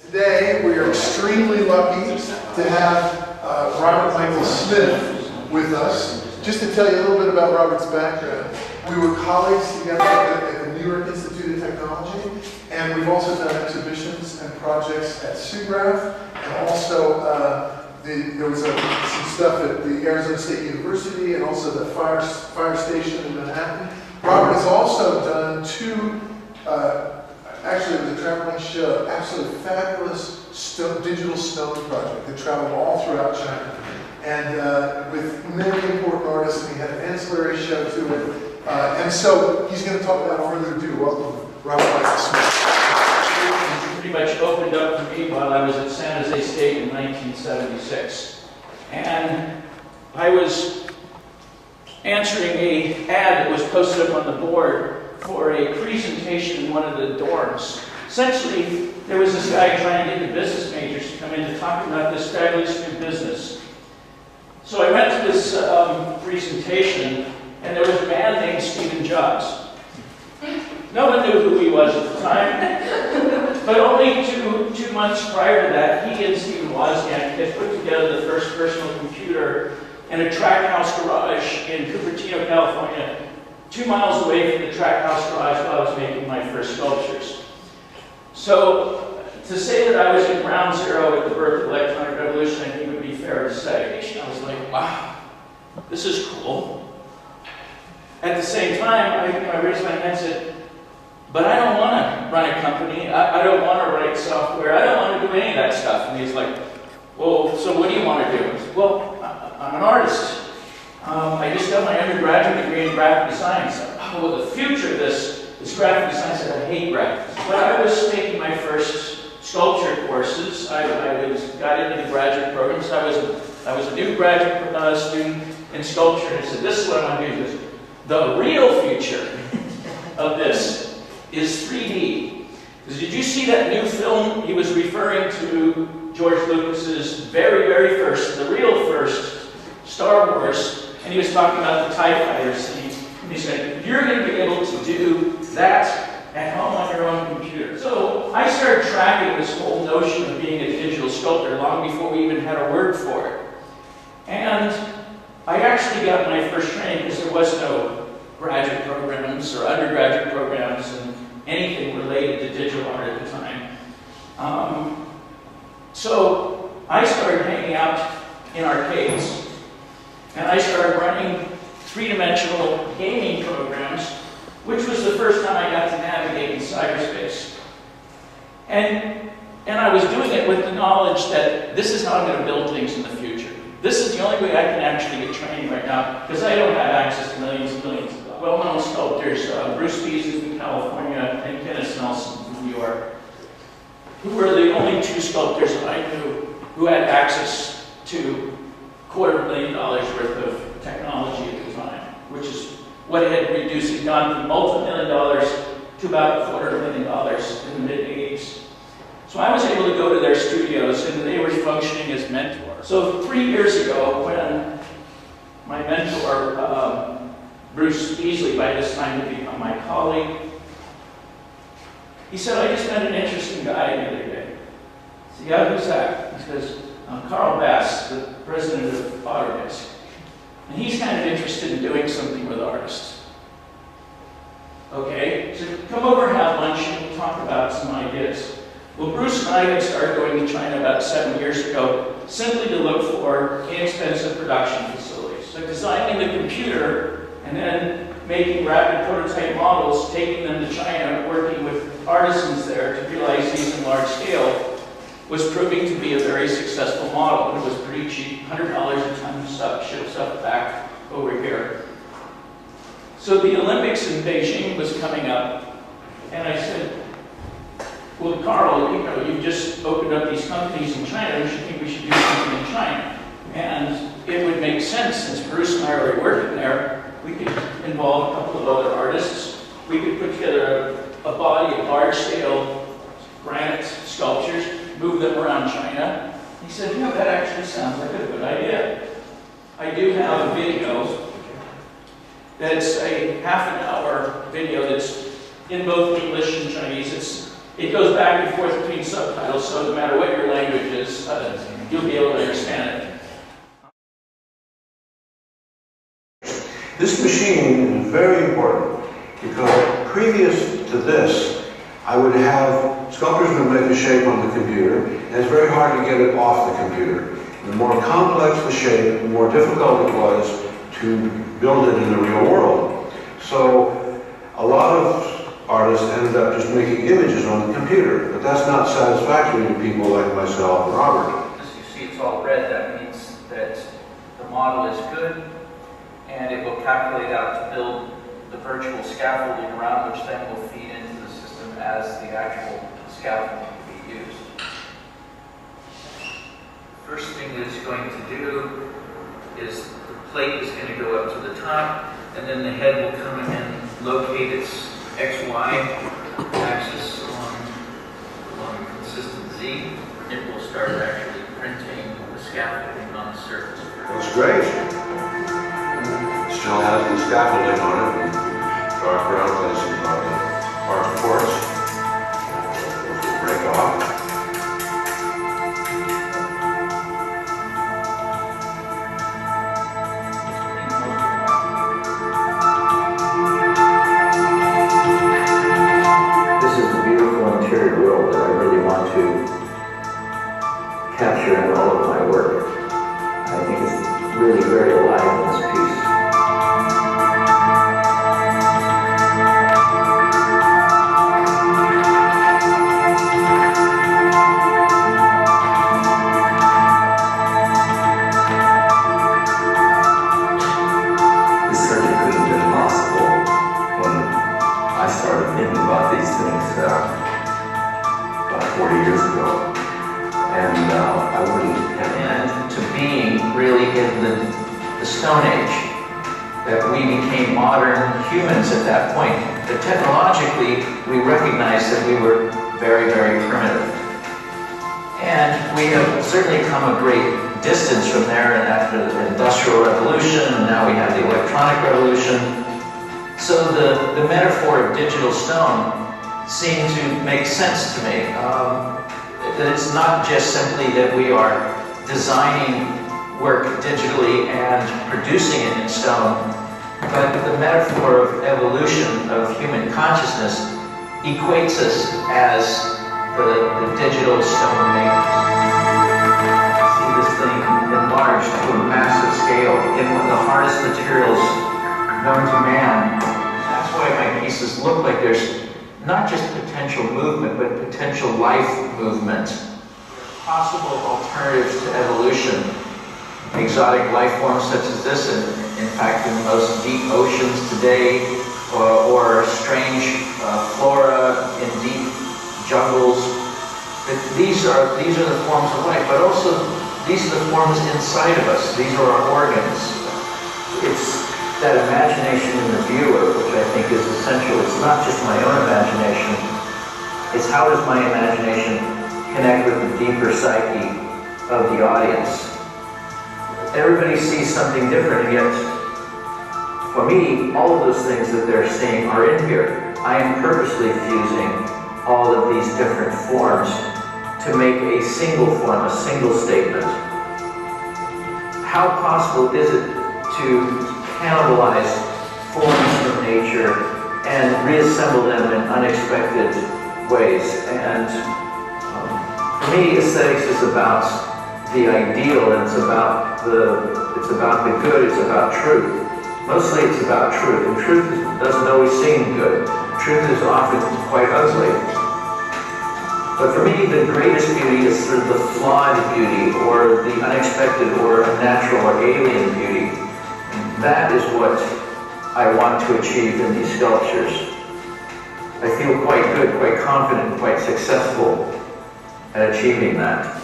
Today, we are extremely lucky to have Robert Michael Smith with us. Just to tell you a little bit about Robert's background, we were colleagues together at the New York Institute of Technology, and we've also done exhibitions and projects at SUGRAPH, and also there was some stuff at the Arizona State University, and also the fire station in Manhattan. Robert has also done two actually, it was a traveling show, absolutely fabulous digital stone project that traveled all throughout China. And with many important artists, and he had an ancillary show to it. And so he's going to talk without further ado. Welcome, Robert Michael Smith. Pretty much opened up for me while I was at San Jose State in 1976. And I was answering an ad that was posted up on the board for a presentation in one of the dorms. Essentially, there was this guy trying to get the business majors to come in to talk about this fabulous new business. So I went to this presentation, and there was a man named Stephen Jobs. No one knew who he was at the time, but only two months prior to that, he and Stephen Wozniak had put together the first personal computer in a track house garage in Cupertino, California, 2 miles away from the track house garage while I was making my first sculptures. So, to say that I was at ground zero at the birth of the electronic revolution, I think would be fair to say. I was like, wow, this is cool. At the same time, I raised my hand and said, but I don't want to run a company. I don't want to write software. I don't want to do any of that stuff. And he's like, well, so what do you want to do? I said, well, I'm an artist. I just got my undergraduate degree in graphic design. So, oh, well, the future of this graphic design, I said, I hate graphics. But I was taking my first sculpture courses. I got into the graduate program, so I was a new graduate student in sculpture, and I said, this is what I want to do. The real future of this is 3D. Because did you see that new film? He was referring to George Lucas's very, very first, the real first, Star Wars. And he was talking about the TIE fighters, and he said, you're going to be able to do that at home on your own computer. So I started tracking this whole notion of being a digital sculptor long before we even had a word for it. And I actually got my first training because there was no graduate programs or undergraduate programs and anything related to digital art at the time. So I started hanging out in arcades. And I started running three-dimensional gaming programs, which was the first time I got to navigate in cyberspace. And I was doing it with the knowledge that this is how I'm going to build things in the future. This is the only way I can actually get training right now, because I don't have access to millions and millions of well-known sculptors, Bruce Beasley from California and Kenneth Nelson from New York, who were the only two sculptors that I knew who had access to $250,000 worth of technology at the time, which is what it had reduced. It had gone from multi-million dollars to about $250,000 in the mid-80s. So I was able to go to their studios, and they were functioning as mentors. So 3 years ago, when my mentor, Bruce Beasley, by this time had become my colleague, he said, I just met an interesting guy the other day. I said, yeah, who's that? He says, I'm Carl Bass, the president of Autodesk. And he's kind of interested in doing something with artists. Okay, so come over and have lunch and we'll talk about some ideas. Well, Bruce and I had started going to China about 7 years ago, simply to look for inexpensive production facilities. So designing the computer and then making rapid prototype models, taking them to China, working with artisans there to realize these in large scale, was proving to be a very successful model. It was pretty cheap, $100 a ton of stuff, ship stuff back over here. So the Olympics in Beijing was coming up, and I said, well, Carl, you've just opened up these companies in China, don't you think we should do something in China? And it would make sense, since Bruce and I are already working there, we could involve a couple of other artists. We could put together a body of large-scale granite sculptures, move them around China. He said, you know, that actually sounds like a good idea. I do have a video that's a half-an-hour video that's in both English and Chinese. It's it goes back and forth between subtitles, so no matter what your language is, you'll be able to understand it. This machine is very important because previous to this, I would have sculptors would make a shape on the computer, and it's very hard to get it off the computer. The more complex the shape, the more difficult it was to build it in the real world. So a lot of artists ended up just making images on the computer, but that's not satisfactory to people like myself and Robert. As you see, it's all red. That means that the model is good, and it will calculate out to build the virtual scaffolding around, which then will feed into the system as the actual scaffolding will be used. First thing that it's going to do is the plate is going to go up to the top, and then the head will come in and locate its XY axis along a consistent Z. It will start actually printing the scaffolding on the surface. Looks great. Still has the scaffolding on it, and dark brown places on the hard quartz. Those will break off. This is the beautiful interior world that I really want to capture in all of my work. I think it's really very alive in this piece. This certainly couldn't have been possible when I started thinking about these things about 40 years ago. And I wouldn't have into being really in the Stone Age, that we became modern humans at that point. But technologically, we recognized that we were very, very primitive. And we have certainly come a great distance from there, and after the Industrial Revolution, and now we have the Electronic Revolution. So the metaphor of digital stone seemed to make sense to me. That it's not just simply that we are designing work digitally and producing it in stone, but the metaphor of evolution of human consciousness equates us as the digital stone makers. See this thing enlarged to a massive scale in one of the hardest materials known to man. That's why my pieces look like there's not just potential movement, but potential life movement. Possible alternatives to evolution. Exotic life forms such as this, and in fact in the most deep oceans today, or strange flora in deep jungles. These are the forms of life, but also these are the forms inside of us. These are our organs. It's that imagination in the viewer, which I think is essential. It's not just my own imagination. It's how does my imagination connect with the deeper psyche of the audience. Everybody sees something different, and yet, for me, all of those things that they're seeing are in here. I am purposely fusing all of these different forms to make a single form, a single statement. How possible is it to cannibalize forms from nature and reassemble them in unexpected ways? And for me, aesthetics is about the ideal, and it's about the good, it's about truth. Mostly it's about truth, and truth doesn't always seem good. Truth is often quite ugly. But for me, the greatest beauty is sort of the flawed beauty, or the unexpected, or unnatural, or alien beauty. That is what I want to achieve in these sculptures. I feel quite good, quite confident, quite successful at achieving that.